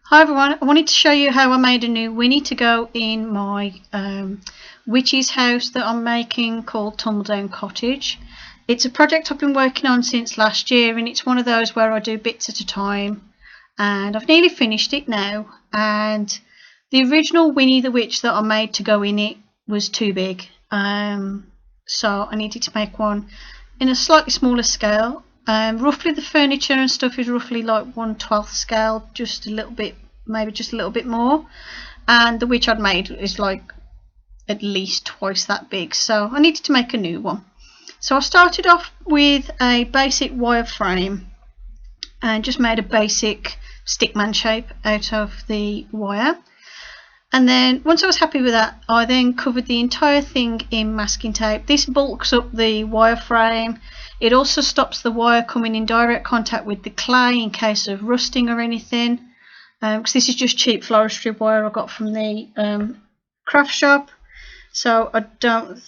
Hi everyone, I wanted to show you how I made a new Winnie to go in my witch's house that I'm making called Tumbledown Cottage. It's a project I've been working on since last year, and it's one of those where I do bits at a time, and I've nearly finished it now. And the original Winnie the Witch that I made to go in it was too big, so I needed to make one in a slightly smaller scale. Roughly the furniture and stuff is roughly like 1/12 scale, just a little bit, maybe just a little bit more, and the witch I'd made is like at least twice that big, so I needed to make a new one. So I started off with a basic wire frame and just made a basic stickman shape out of the wire, and then once I was happy with that, I then covered the entire thing in masking tape. This bulks up the wire frame. It also stops the wire coming in direct contact with the clay in case of rusting or anything, because this is just cheap floristry wire I got from the craft shop, so I don't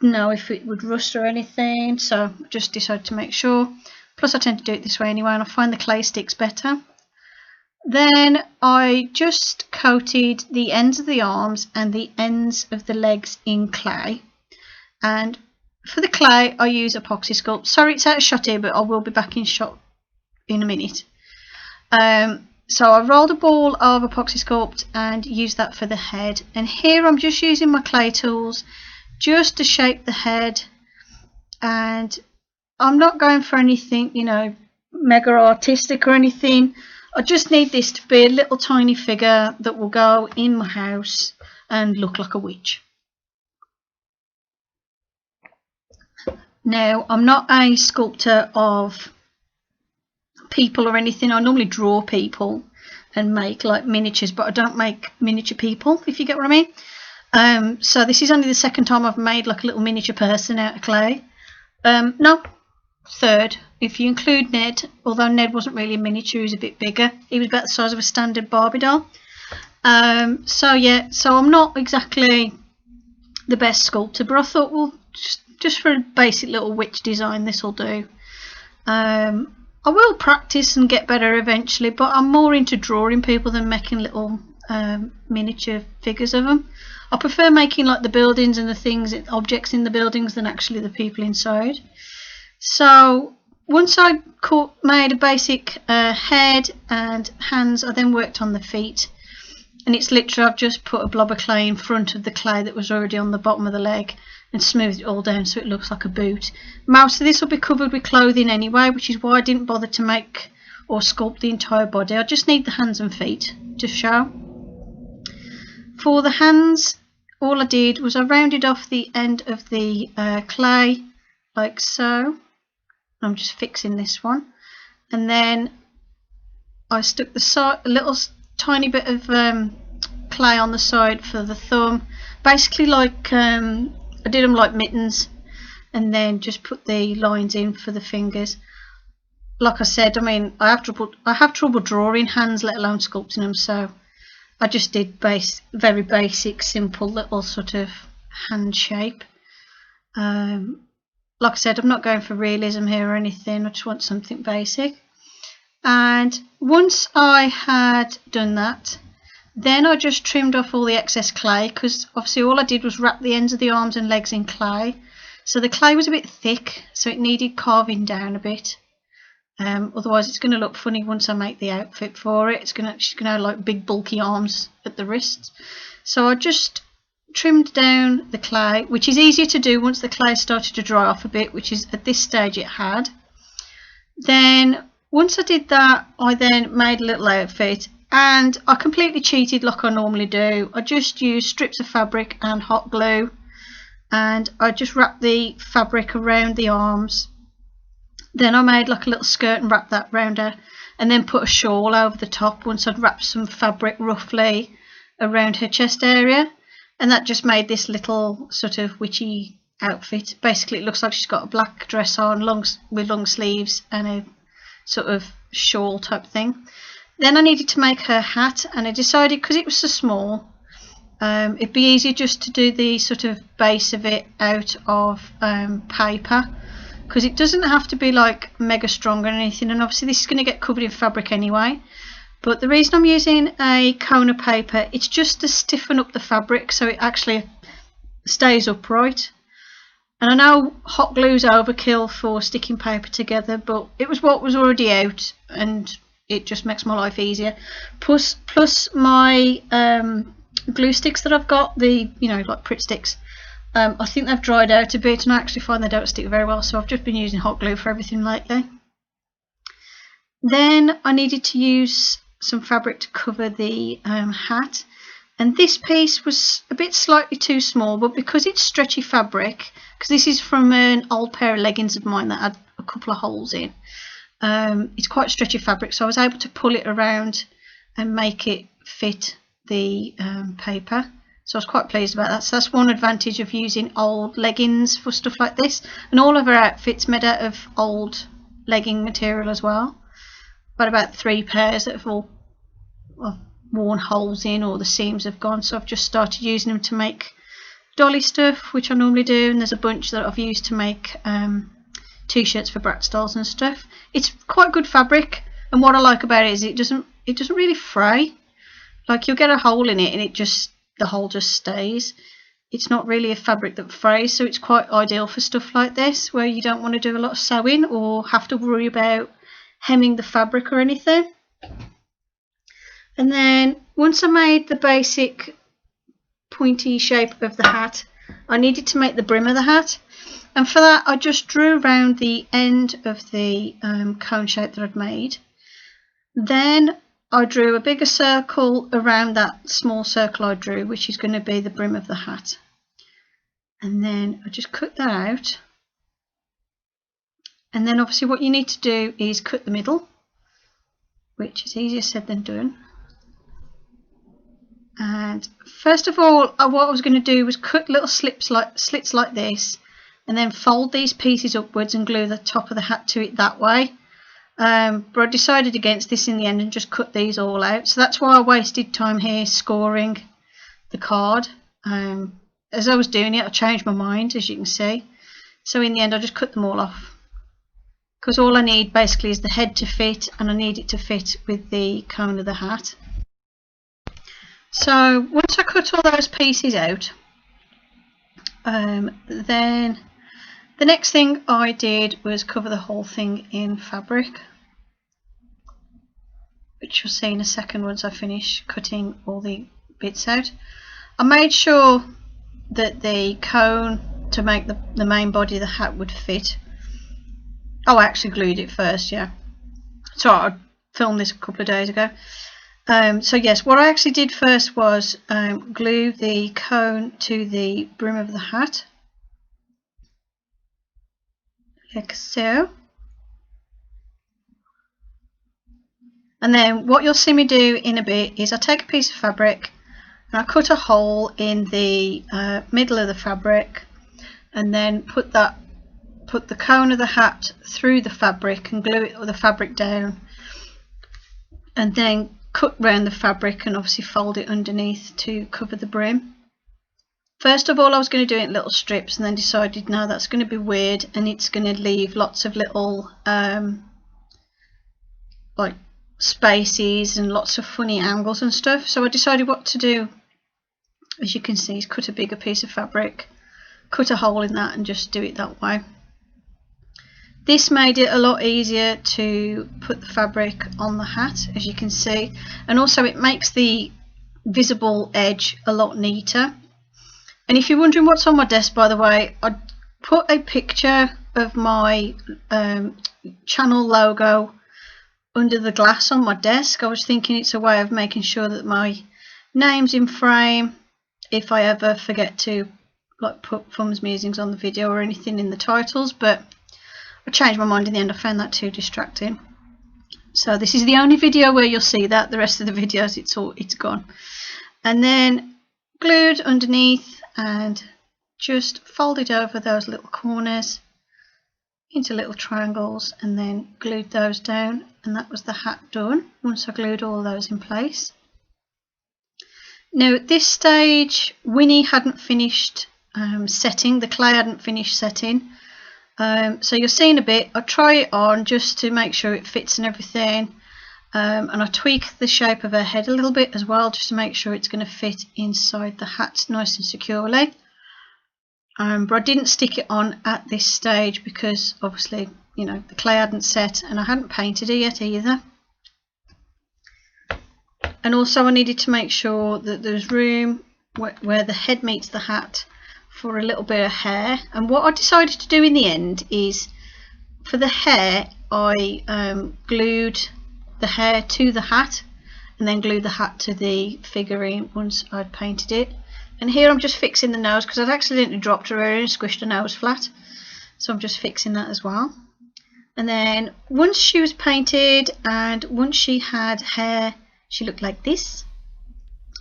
know if it would rust or anything, so I just decided to make sure. Plus I tend to do it this way anyway, and I find the clay sticks better. Then I just coated the ends of the arms and the ends of the legs in clay, and for the clay I use Epoxy Sculpt. Sorry it's out of shot here, but I will be back in shot in a minute. So I rolled a ball of Epoxy Sculpt and used that for the head, and here I'm just using my clay tools just to shape the head, and I'm not going for anything, you know, mega artistic or anything. I just need this to be a little tiny figure that will go in my house and look like a witch. Now, I'm not a sculptor of people or anything. I normally draw people and make like miniatures, but I don't make miniature people, if you get what I mean. So this is only the second time I've made like a little miniature person out of clay. No, third, if you include Ned, although Ned wasn't really a miniature, he was a bit bigger. He was about the size of a standard Barbie doll. So yeah, so I'm not exactly the best sculptor, but I thought, well, just for a basic little witch design, this will do. I will practice and get better eventually, but I'm more into drawing people than making little miniature figures of them. I prefer making like the buildings and the things, objects in the buildings, than actually the people inside. So once I made a basic head and hands, I then worked on the feet, and it's literally I've just put a blob of clay in front of the clay that was already on the bottom of the leg and smoothed it all down so it looks like a boot. Most of this will be covered with clothing anyway, which is why I didn't bother to make or sculpt the entire body. I just need the hands and feet to show. For the hands, all I did was I rounded off the end of the clay like so. I'm just fixing this one, and then I stuck the a little tiny bit of clay on the side for the thumb, basically like I did them like mittens, and then just put the lines in for the fingers. Like I said, I mean, I have trouble drawing hands, let alone sculpting them, so I just did very basic, simple little sort of hand shape. Like I said, I'm not going for realism here or anything. I just want something basic. And once I had done that, then I just trimmed off all the excess clay, because obviously all I did was wrap the ends of the arms and legs in clay. So the clay was a bit thick, so it needed carving down a bit. Otherwise it's going to look funny once I make the outfit for it. She's going to have like big bulky arms at the wrists. So I just trimmed down the clay, which is easier to do once the clay started to dry off a bit, which is at this stage it had. Then once I did that, I then made a little outfit, and I completely cheated like I normally do. I just used strips of fabric and hot glue, and I just wrapped the fabric around the arms. Then I made like a little skirt and wrapped that around her, and then put a shawl over the top once I'd wrapped some fabric roughly around her chest area, and that just made this little sort of witchy outfit. Basically it looks like she's got a black dress on with long sleeves and a sort of shawl type thing. Then I needed to make her hat, and I decided, because it was so small, it'd be easier just to do the sort of base of it out of paper, because it doesn't have to be like mega strong or anything, and obviously this is going to get covered in fabric anyway. But the reason I'm using a cone of paper, it's just to stiffen up the fabric so it actually stays upright. And I know hot glue's overkill for sticking paper together, but it was what was already out and it just makes my life easier. Plus my glue sticks that I've got, the like Pritt sticks, I think they've dried out a bit and I actually find they don't stick very well, so I've just been using hot glue for everything lately. Then I needed to use some fabric to cover the hat, and this piece was a bit slightly too small, but because it's stretchy fabric, because this is from an old pair of leggings of mine that had a couple of holes in, it's quite stretchy fabric, so I was able to pull it around and make it fit the paper. So I was quite pleased about that. So that's one advantage of using old leggings for stuff like this. And all of our outfits made out of old legging material as well. Got about 3 pairs that have all worn holes in, or the seams have gone. So I've just started using them to make dolly stuff, which I normally do. And there's a bunch that I've used to make t-shirts for Bratz dolls and stuff. It's quite good fabric. And what I like about it is it doesn't really fray. Like, you'll get a hole in it and the hole just stays. It's not really a fabric that frays, so it's quite ideal for stuff like this where you don't want to do a lot of sewing or have to worry about hemming the fabric or anything. And then once I made the basic pointy shape of the hat, I needed to make the brim of the hat, and for that I just drew around the end of the cone shape that I'd made. Then I drew a bigger circle around that small circle I drew, which is going to be the brim of the hat. And then I just cut that out. And then obviously what you need to do is cut the middle, which is easier said than done. And first of all, what I was going to do was cut little slits like this, and then fold these pieces upwards and glue the top of the hat to it that way. But I decided against this in the end and just cut these all out. So that's why I wasted time here scoring the card. As I was doing it, I changed my mind, as you can see. So in the end, I just cut them all off, because all I need basically is the head to fit, and I need it to fit with the cone of the hat. So once I cut all those pieces out, then the next thing I did was cover the whole thing in fabric, which you'll see in a second once I finish cutting all the bits out. I made sure that the cone to make the main body of the hat would fit. Oh, I actually glued it first, yeah. So I filmed this a couple of days ago. So yes, what I actually did first was glue the cone to the brim of the hat, like so. And then what you'll see me do in a bit is I take a piece of fabric and I cut a hole in the middle of the fabric, and then put the cone of the hat through the fabric and glue the fabric down, and then cut round the fabric and obviously fold it underneath to cover the brim. First of all, I was going to do it in little strips, and then decided no, that's going to be weird and it's going to leave lots of little like spaces and lots of funny angles and stuff. So I decided what to do, as you can see, is cut a bigger piece of fabric, cut a hole in that, and just do it that way. This made it a lot easier to put the fabric on the hat, as you can see, and also it makes the visible edge a lot neater. And if you're wondering what's on my desk, by the way, I put a picture of my channel logo under the glass on my desk. I was thinking it's a way of making sure that my name's in frame if I ever forget to like put Fum's Musings on the video or anything in the titles, but I changed my mind in the end. I found that too distracting. So this is the only video where you'll see that. The rest of the videos it's gone. And then glued underneath and just folded over those little corners into little triangles, and then glued those down, and that was the hat done once I glued all those in place. Now at this stage Winnie hadn't finished setting, the clay hadn't finished setting. So you'll see in a bit, I'll try it on just to make sure it fits and everything. And I tweak the shape of her head a little bit as well, just to make sure it's going to fit inside the hat nice and securely. But I didn't stick it on at this stage because obviously, you know, the clay hadn't set and I hadn't painted it yet either. And also I needed to make sure that there's room where the head meets the hat for a little bit of hair. And what I decided to do in the end is, for the hair, I glued the hair to the hat and then glued the hat to the figurine once I'd painted it. And here I'm just fixing the nose because I'd accidentally dropped her and squished her nose flat, so I'm just fixing that as well. And then once she was painted and once she had hair, she looked like this.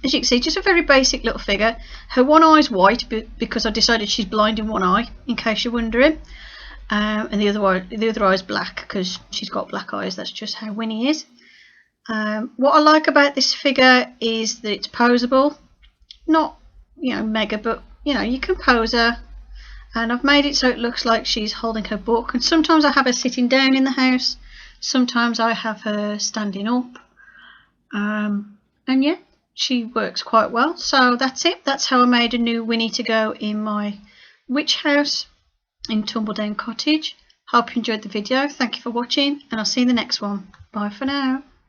As you can see, just a very basic little figure. Her one eye's white because I decided she's blind in one eye, in case you're wondering. And the other eye is black because she's got black eyes. That's just how Winnie is. What I like about this figure is that it's posable. Not, you know, mega, but you know, you can pose her. And I've made it so it looks like she's holding her book. And sometimes I have her sitting down in the house. Sometimes I have her standing up. And yeah, she works quite well. So that's it. That's how I made a new Winnie to go in my witch house in Tumbledown Cottage. Hope you enjoyed the video. Thank you for watching, and I'll see you in the next one. Bye for now.